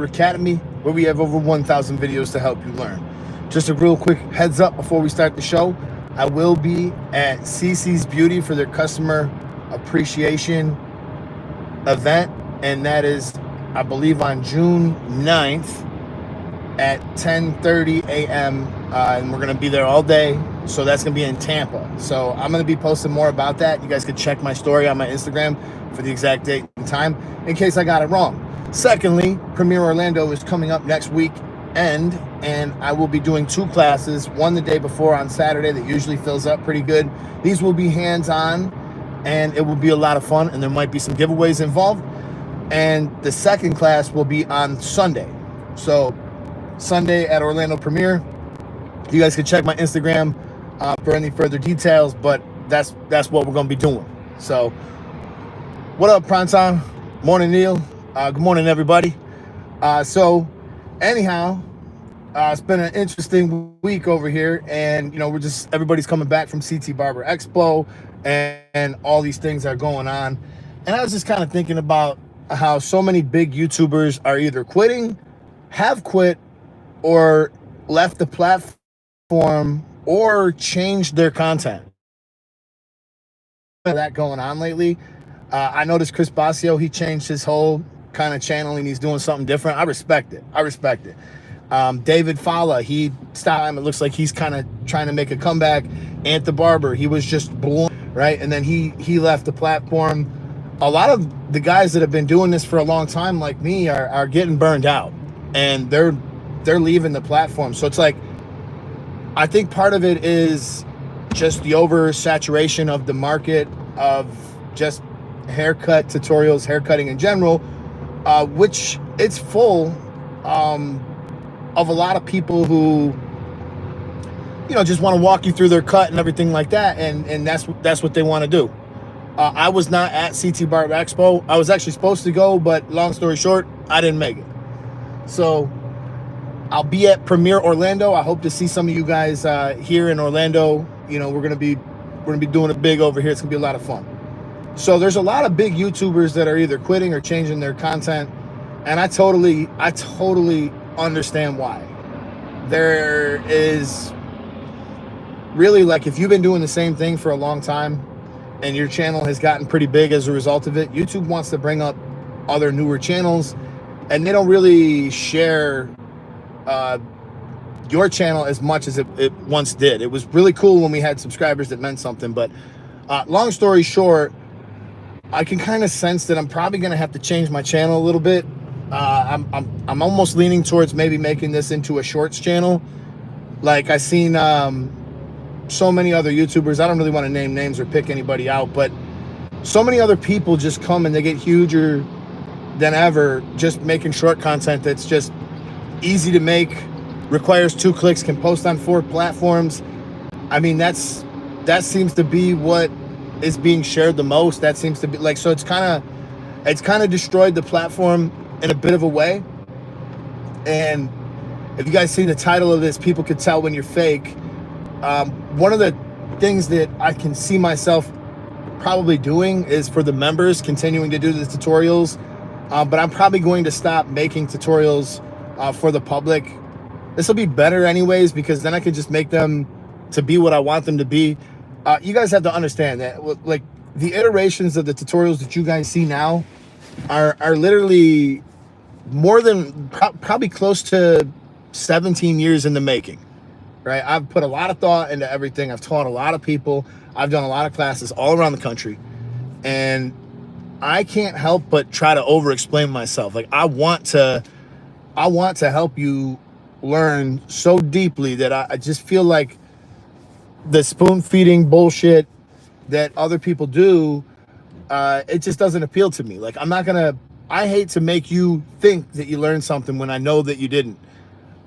Academy, where we have over 1,000 videos to help you learn. Just a real quick heads up before we start the show, I will be at CC's Beauty for their customer appreciation event, and that is, I believe, on June 9th at 10:30 a.m. And we're going to be there all day. So that's going to be in Tampa. So I'm going to be posting more about that. You guys can check my story on my Instagram for the exact date and time in case I got it wrong. Secondly, Premiere Orlando is coming up next week and I will be doing 2 classes, one the day before on Saturday that usually fills up pretty good. These will be hands-on and it will be a lot of fun, and there might be some giveaways involved. And the second class will be on Sunday. So Sunday at Orlando Premiere. You guys can check my Instagram for any further details, but that's what we're going to be doing. So what up, Primetime? Morning, Neil. Good morning, everybody. So anyhow, it's been an interesting week over here, and everybody's coming back from CT Barber Expo, and all these things are going on. And I was just kind of thinking about how so many big YouTubers are either quitting, have quit, or left the platform, or changed their content. That going on lately. I noticed Chris Basio, he changed his whole kind of channeling. He's doing something different. I respect it. David Falla, he stopped. It looks like he's kind of trying to make a comeback. Ant the Barber, he was just blown, right? And then he left the platform. A lot of the guys that have been doing this for a long time, like me, are getting burned out, and they're leaving the platform. So it's like, I think part of it is just the oversaturation of the market of just haircut tutorials, haircutting in general, which it's full of a lot of people who just want to walk you through their cut and everything like that, and that's what they want to do. I was not at CT Barber Expo. I was actually supposed to go, but long story short, I didn't make it. So I'll be at Premiere Orlando. I hope to see some of you guys here in Orlando. We're gonna be doing it big over here. It's gonna be a lot of fun. So there's a lot of big YouTubers that are either quitting or changing their content, and I totally understand why. There is really, like, if you've been doing the same thing for a long time and your channel has gotten pretty big as a result of it, YouTube wants to bring up other newer channels, and they don't really share your channel as much as it once did. It was really cool when we had subscribers that meant something, but long story short, I can kind of sense that I'm probably going to have to change my channel a little bit. I'm almost leaning towards maybe making this into a shorts channel. Like, I seen so many other YouTubers, I don't really want to name names or pick anybody out, but so many other people just come and they get huger than ever just making short content that's just easy to make, requires 2 clicks, can post on 4 platforms. I mean, that seems to be what is being shared the most. That seems to be like, so it's kind of destroyed the platform in a bit of a way. And if you guys see the title of this, people could tell when you're fake. One of the things that I can see myself probably doing is for the members continuing to do the tutorials, but I'm probably going to stop making tutorials for the public. This will be better anyways, because then I can just make them to be what I want them to be. You guys have to understand that, like, the iterations of the tutorials that you guys see now are literally more than probably close to 17 years in the making, right? I've put a lot of thought into everything. I've taught a lot of people. I've done a lot of classes all around the country, and I can't help but try to over explain myself. Like, I want to help you learn so deeply that I just feel like the spoon feeding bullshit that other people do, it just doesn't appeal to me. Like, I hate to make you think that you learned something when I know that you didn't.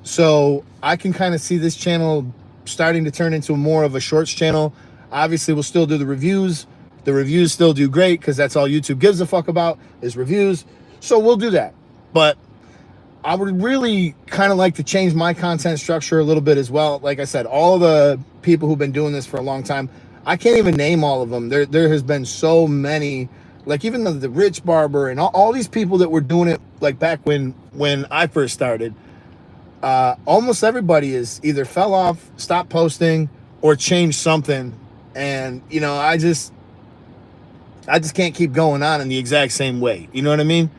So I can kind of see this channel starting to turn into more of a shorts channel. Obviously, we'll still do the reviews. The reviews still do great because that's all YouTube gives a fuck about is reviews. So we'll do that. But I would really kind of like to change my content structure a little bit as well. Like I said, all the people who've been doing this for a long time, I can't even name all of them. There has been so many Like even the Rich Barber and all these people that were doing it like back when I first started, almost everybody is either fell off, stopped posting, or changed something. And you know, I just can't keep going on in the exact same way. You know what I mean?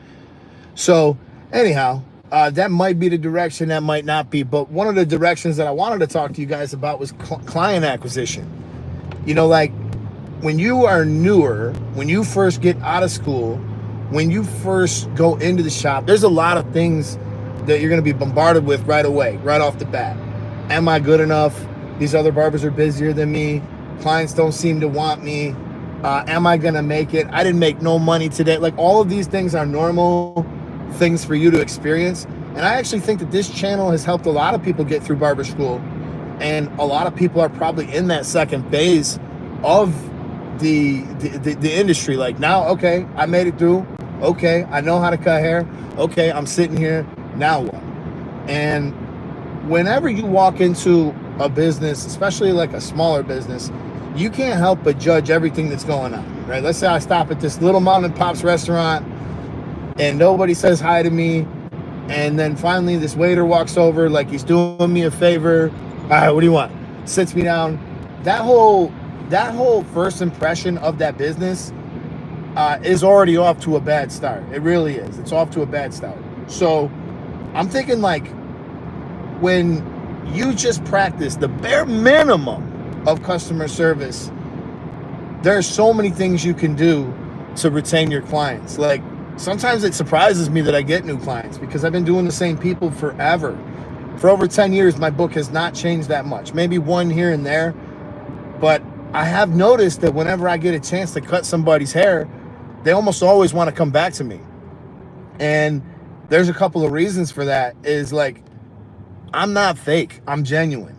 So anyhow, that might be the direction, that might not be. But one of the directions that I wanted to talk to you guys about was client acquisition. You know, like when you are newer, when you first get out of school, when you first go into the shop, there's a lot of things that you're going to be bombarded with right away, right off the bat. Am I good enough? These other barbers are busier than me. Clients don't seem to want me. Am I going to make it? I didn't make no money today. Like all of these things are normal things for you to experience. And I actually think that this channel has helped a lot of people get through barber school. And a lot of people are probably in that second phase of the industry. Like now, okay, I made it through. Okay, I know how to cut hair. Okay, I'm sitting here. Now what? And whenever you walk into a business, especially like a smaller business, you can't help but judge everything that's going on, right? Let's say I stop at this little mom and pop's restaurant and nobody says hi to me. And then finally this waiter walks over like he's doing me a favor. All right, what do you want? Sits me down. That whole first impression of that business is already off to a bad start. It really is. It's off to a bad start. So I'm thinking like when you just practice the bare minimum of customer service, there's so many things you can do to retain your clients. Like sometimes it surprises me that I get new clients because I've been doing the same people forever. For over 10 years, my book has not changed that much. Maybe one here and there, but I have noticed that whenever I get a chance to cut somebody's hair, they almost always want to come back to me. And there's a couple of reasons for that. Is like, I'm not fake, I'm genuine.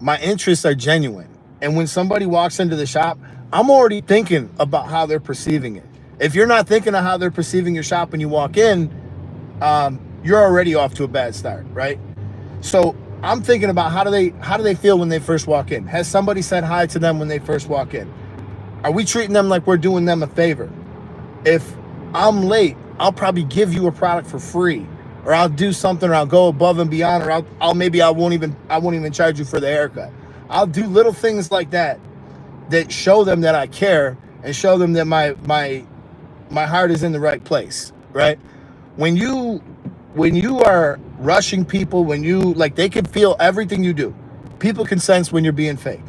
My interests are genuine. And when somebody walks into the shop, I'm already thinking about how they're perceiving it. If you're not thinking of how they're perceiving your shop when you walk in, you're already off to a bad start, right? So I'm thinking about how do they feel when they first walk in? Has somebody said hi to them when they first walk in? Are we treating them like we're doing them a favor? If I'm late, I'll probably give you a product for free, or I'll do something, or I'll go above and beyond, or I won't even charge you for the haircut. I'll do little things like that show them that I care and show them that my heart is in the right place, right? When you are rushing people, when you like, they can feel everything you do. People can sense when you're being fake.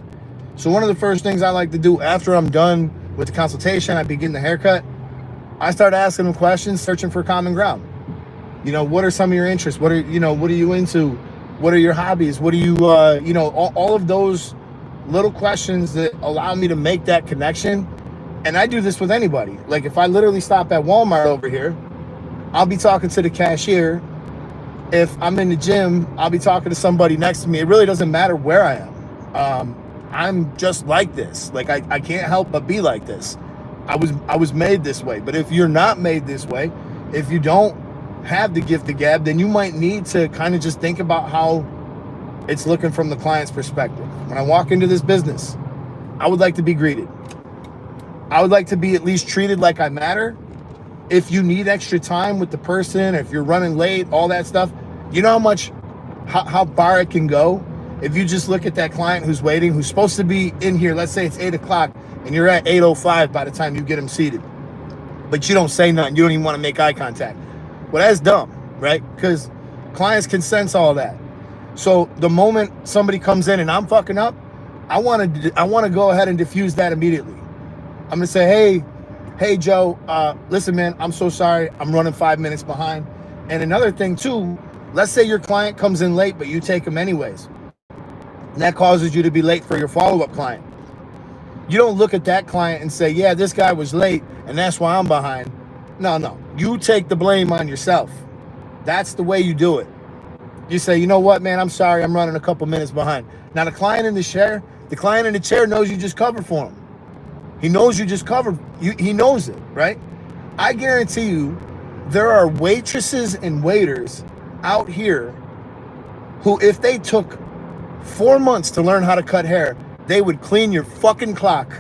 So one of the first things I like to do after I'm done with the consultation, I begin the haircut, I start asking them questions, searching for common ground. You know, what are some of your interests? What are you into? What are your hobbies? What do you, all of those little questions that allow me to make that connection. And I do this with anybody. Like if I literally stop at Walmart over here, I'll be talking to the cashier. If I'm in the gym, I'll be talking to somebody next to me. It really doesn't matter where I am. I'm just like this. Like I can't help but be like this. I was made this way. But if you're not made this way, if you don't have the gift of gab, then you might need to kind of just think about how it's looking from the client's perspective. When I walk into this business, I would like to be greeted. I would like to be at least treated like I matter. If you need extra time with the person, if you're running late, all that stuff, you know how far it can go. If you just look at that client who's waiting, who's supposed to be in here, let's say it's 8 o'clock and you're at 8:05 by the time you get them seated, but you don't say nothing. You don't even want to make eye contact. Well, that's dumb, right? Because clients can sense all that. So the moment somebody comes in and I'm fucking up, I want to go ahead and diffuse that immediately. I'm gonna say, hey Joe, listen man, I'm so sorry, I'm running 5 minutes behind. And another thing too, let's say your client comes in late, but you take them anyways. And that causes you to be late for your follow-up client. You don't look at that client and say, yeah, this guy was late and that's why I'm behind. No, you take the blame on yourself. That's the way you do it. You say, you know what, man, I'm sorry, I'm running a couple minutes behind. Now the client in the chair knows you just covered for him. He knows you just covered. He knows it, right? I guarantee you there are waitresses and waiters out here who, if they took 4 months to learn how to cut hair, they would clean your fucking clock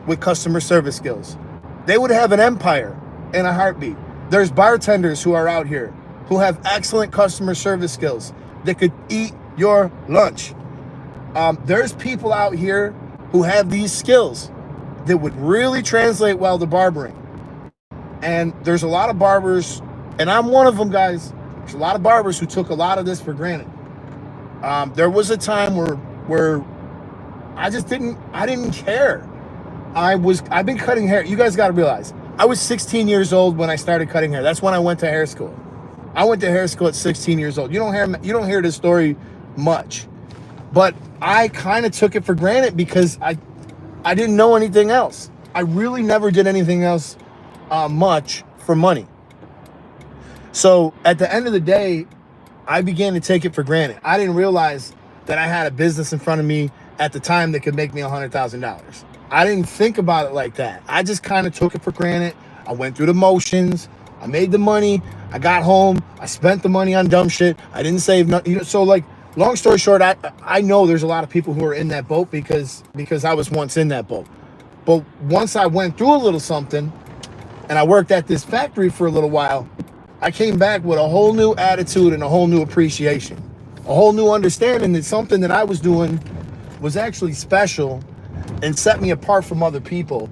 with customer service skills. they would have an empire in a heartbeat. There's bartenders who are out here who have excellent customer service skills that could eat your lunch. There's people out here who have these skills that would really translate well to barbering. And there's a lot of barbers, and I'm one of them, guys. There's a lot of barbers who took a lot of this for granted. There was a time where I didn't care. I've been cutting hair. You guys got to realize, I was 16 years old when I started cutting hair. That's when I went to hair school. I went to hair school at 16 years old. You don't hear this story much, but I kind of took it for granted because I didn't know anything else. I really never did anything else much for money. So at the end of the day, I began to take it for granted. I didn't realize that I had a business in front of me at the time that could make me $100,000. I didn't think about it like that. I just kind of took it for granted. I went through the motions. I made the money. I got home. I spent the money on dumb shit. I didn't save nothing. So like, long story short, I know there's a lot of people who are in that boat because I was once in that boat. But once I went through a little something and I worked at this factory for a little while, I came back with a whole new attitude and a whole new appreciation, a whole new understanding that something that I was doing was actually special and set me apart from other people.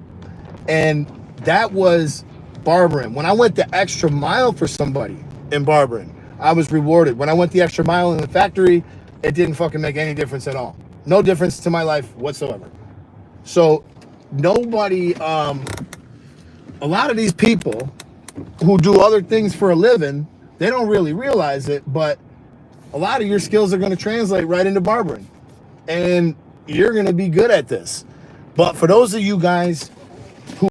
And that was barbering. When I went the extra mile for somebody in barbering, I was rewarded. When I went the extra mile in the factory, it didn't fucking make any difference at all. No difference to my life whatsoever. So nobody, a lot of these people who do other things for a living, they don't really realize it, but a lot of your skills are going to translate right into barbering, and you're going to be good at this. But for those of you guys